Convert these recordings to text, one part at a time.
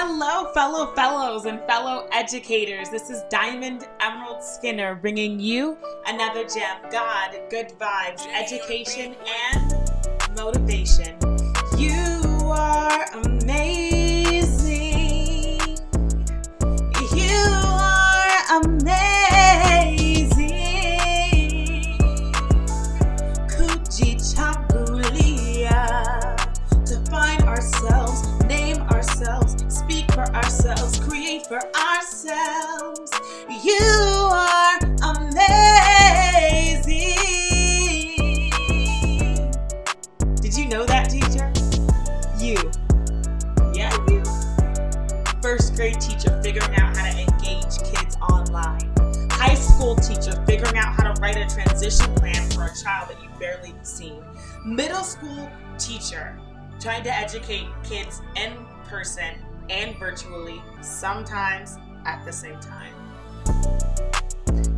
Hello, fellow fellows and fellow educators. This is Diamond Emerald Skinner bringing you another gem. God, good vibes, education, and motivation. You are amazing. You are amazing. Kuji Chabulia. Define ourselves, name ourselves, speak for ourselves, create for ourselves. You are amazing. Did you know that, teacher? You. Yeah, you. First grade teacher figuring out how to engage kids online. High school teacher figuring out how to write a transition plan for a child that you've barely seen. Middle school teacher trying to educate kids in person and virtually, sometimes at the same time.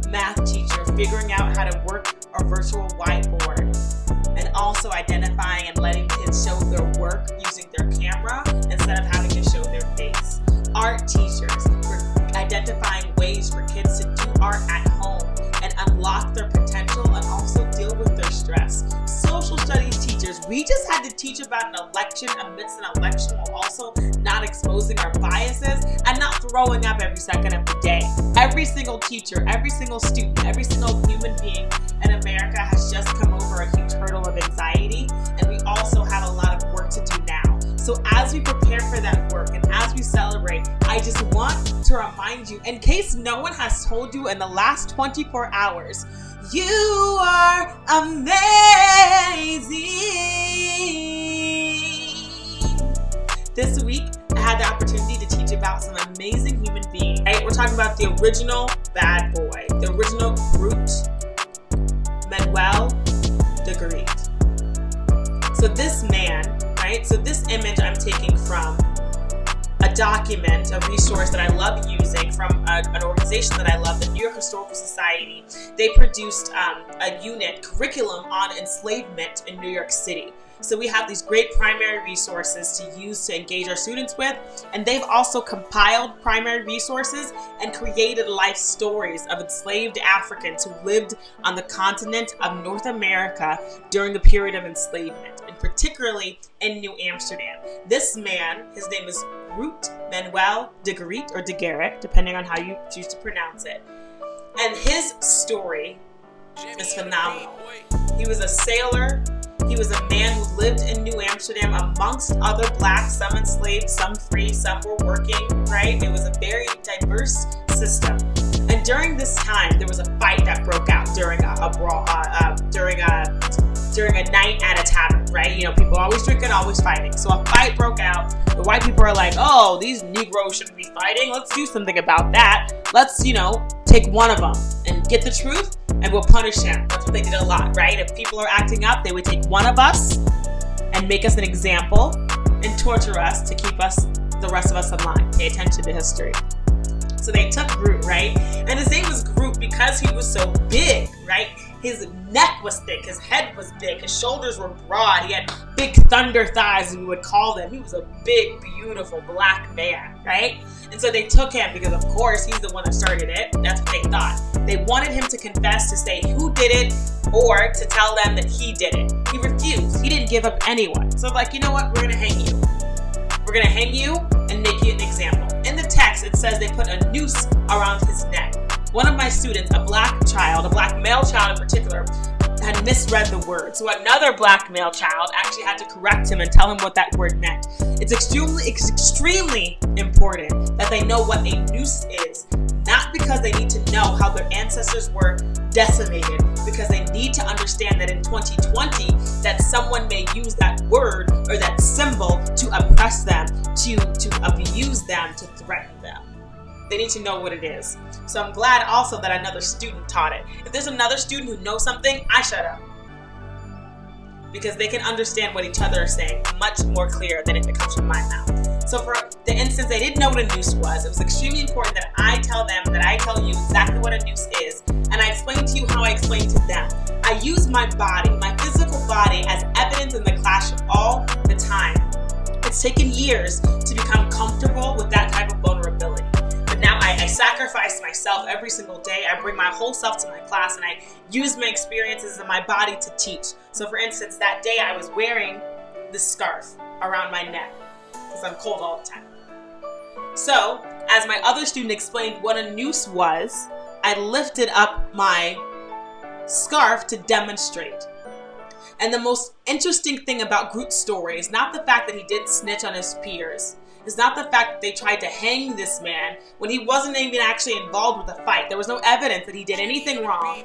Math teacher figuring out how to work a virtual whiteboard and also identifying and letting kids show their work using their camera instead of having to show their face. Art teachers for identifying ways for kids to do art at home and unlock their potential and also deal with their stress. Social studies teachers, we just had to teach about an election amidst an election while also not exposing our biases and not throwing up every second of the day. Every single teacher, every single student, every single human being in America has just come over a huge hurdle of anxiety, and we also have a lot of work to do now. So as we prepare for that work and as we celebrate, I just want to remind you, in case no one has told you in the last 24 hours, you are amazing. This week, I had the opportunity to teach about some amazing human beings. Right? We're talking about the original bad boy, the original Groot, Groot. So this man, right? So this image I'm taking from a document, a resource that I love using from an organization that I love, the New York Historical Society. They produced a unit curriculum on enslavement in New York City. So we have these great primary resources to use to engage our students with, and they've also compiled primary resources and created life stories of enslaved Africans who lived on the continent of North America during the period of enslavement, and particularly in New Amsterdam. This man, his name is Groot Manuel de Groot, or de Gerrit, depending on how you choose to pronounce it. And his story is phenomenal. He was a sailor. He was a man who lived in New Amsterdam amongst other blacks, some enslaved, some free, some were working, right? It was a very diverse system. And during this time, there was a fight that broke out during a brawl, during a night at a tavern, right? You know, people always drinking, always fighting. So a fight broke out. The white people are like, oh, these Negroes shouldn't be fighting. Let's do something about that. Let's, take one of them and get the truth, and we'll punish him. That's what they did a lot, right? If people are acting up, they would take one of us and make us an example and torture us to keep the rest of us in line. Pay attention to history. So they took Groot, right? And his name was Groot because he was so big, right? His neck was thick, his head was big, his shoulders were broad, he had big thunder thighs, as we would call them. He was a big, beautiful black man, right? And so they took him because, of course, he's the one that started it. That's what they thought. They wanted him to confess, to say who did it, or to tell them that he did it. He refused. He didn't give up anyone. So like, you know what? We're going to hang you. We're going to hang you and make you an example. In the text, it says they put a noose around his neck. One of my students, a black male child in particular, had misread the word. So another black male child actually had to correct him and tell him what that word meant. It's extremely important that they know what a noose is. Not because they need to know how their ancestors were decimated, because they need to understand that in 2020 that someone may use that word or that symbol to oppress them, to abuse them, to threaten them. They need to know what it is. So I'm glad also that another student taught it. If there's another student who knows something, I shut up. Because they can understand what each other are saying much more clear than if it comes from my mouth. So for the instance, they didn't know what a noose was. It was extremely important that I tell you exactly what a noose is. And I explain to you how I explain to them. I use my body, my physical body, as evidence in the classroom all the time. It's taken years to become comfortable with that type of vulnerability. But now I sacrifice myself every single day. I bring my whole self to my class and I use my experiences in my body to teach. So for instance, that day I was wearing this scarf around my neck because I'm cold all the time. So as my other student explained what a noose was, I lifted up my scarf to demonstrate. And the most interesting thing about Groot's story is not the fact that he did snitch on his peers. It's not the fact that they tried to hang this man when he wasn't even actually involved with the fight. There was no evidence that he did anything wrong,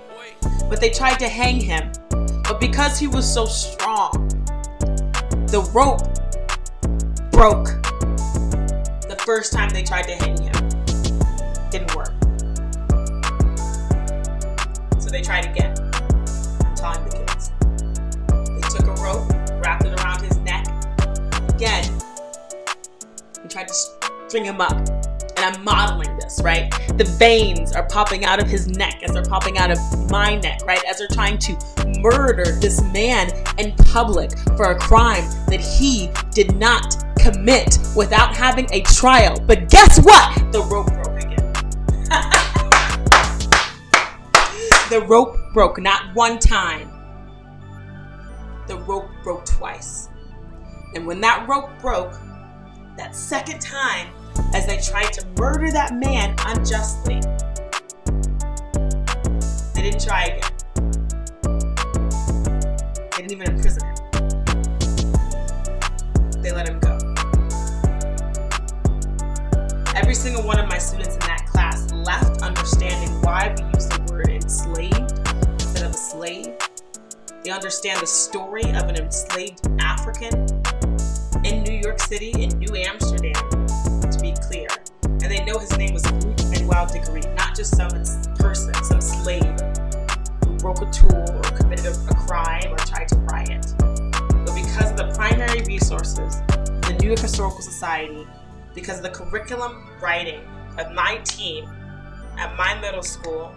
but they tried to hang him. But because he was so strong, the rope broke the first time they tried to hang him. Didn't work. So they tried again. I'm telling the kids. They took a rope, wrapped it around his neck. Again, and tried to string him up. And I'm modeling this, right? The veins are popping out of his neck as they're popping out of my neck, right? As they're trying to murder this man in public for a crime that he did not commit without having a trial. But guess what? The rope broke again. The rope broke not one time. The rope broke twice. And when that rope broke, that second time, as they tried to murder that man unjustly, they didn't try again. They didn't even imprison him. They let him go. Every single one of my students in that class left understanding why we use the word enslaved instead of a slave. They understand the story of an enslaved African in New York City, in New Amsterdam, to be clear. And they know his name was Groot and Wild Degree, not just some person, some slave who broke a tool or committed a crime or tried to riot. But because of the primary resources, the New York Historical Society, because of the curriculum writing of my team at my middle school,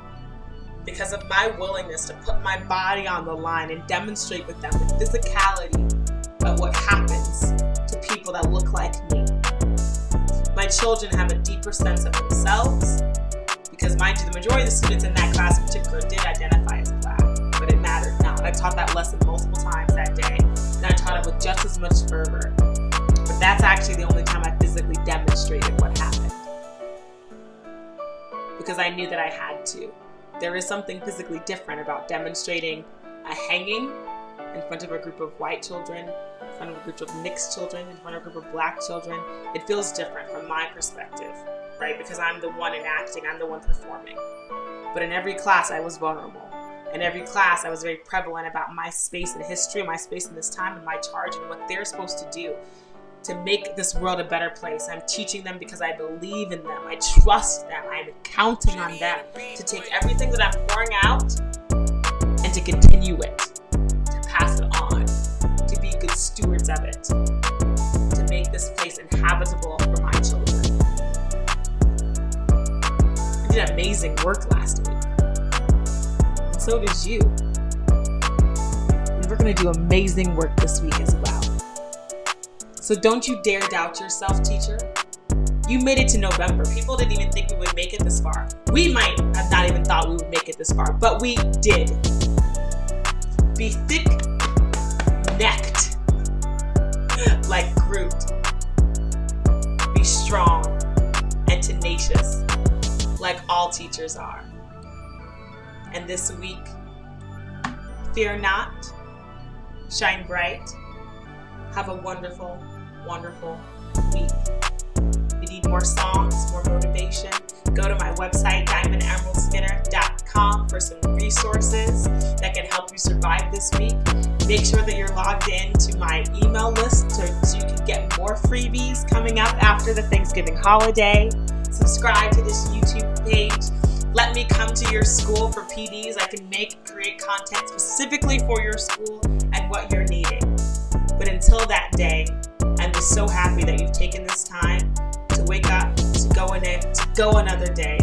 because of my willingness to put my body on the line and demonstrate with them the physicality of what happens to people that look like me. My children have a deeper sense of themselves because, mind you, the majority of the students in that class in particular did identify as Black, but it mattered not. I taught that lesson multiple times that day, and I taught it with just as much fervor. But that's actually the only time I physically demonstrated what happened, because I knew that I had to. There is something physically different about demonstrating a hanging in front of a group of white children, in front of a group of mixed children, in front of a group of Black children. It feels different from my perspective, right? Because I'm the one enacting, I'm the one performing. But in every class, I was vulnerable. In every class, I was very prevalent about my space in history, my space in this time, and my charge and what they're supposed to do to make this world a better place. I'm teaching them because I believe in them. I trust them. I'm counting on them to take everything that I'm pouring out and to continue it, to pass it on, to be good stewards of it, to make this place inhabitable for my children. We did amazing work last week, and so did you. And we're going to do amazing work this week as well. So don't you dare doubt yourself, teacher. You made it to November. People didn't even think we would make it this far. We might have not even thought we would make it this far, but we did. Be thick-necked like Groot. Be strong and tenacious like all teachers are. And this week, fear not, shine bright, have a wonderful, wonderful week. If you need more songs, more motivation, go to my website, diamondemeraldskinner.com, for some resources that can help you survive this week. Make sure that you're logged in to my email list so you can get more freebies coming up after the Thanksgiving holiday. Subscribe to this YouTube page. Let me come to your school for PDs. I can create content specifically for your school and what you're needing. But until that day, I'm just so happy that you've taken this time to wake up, to go another day.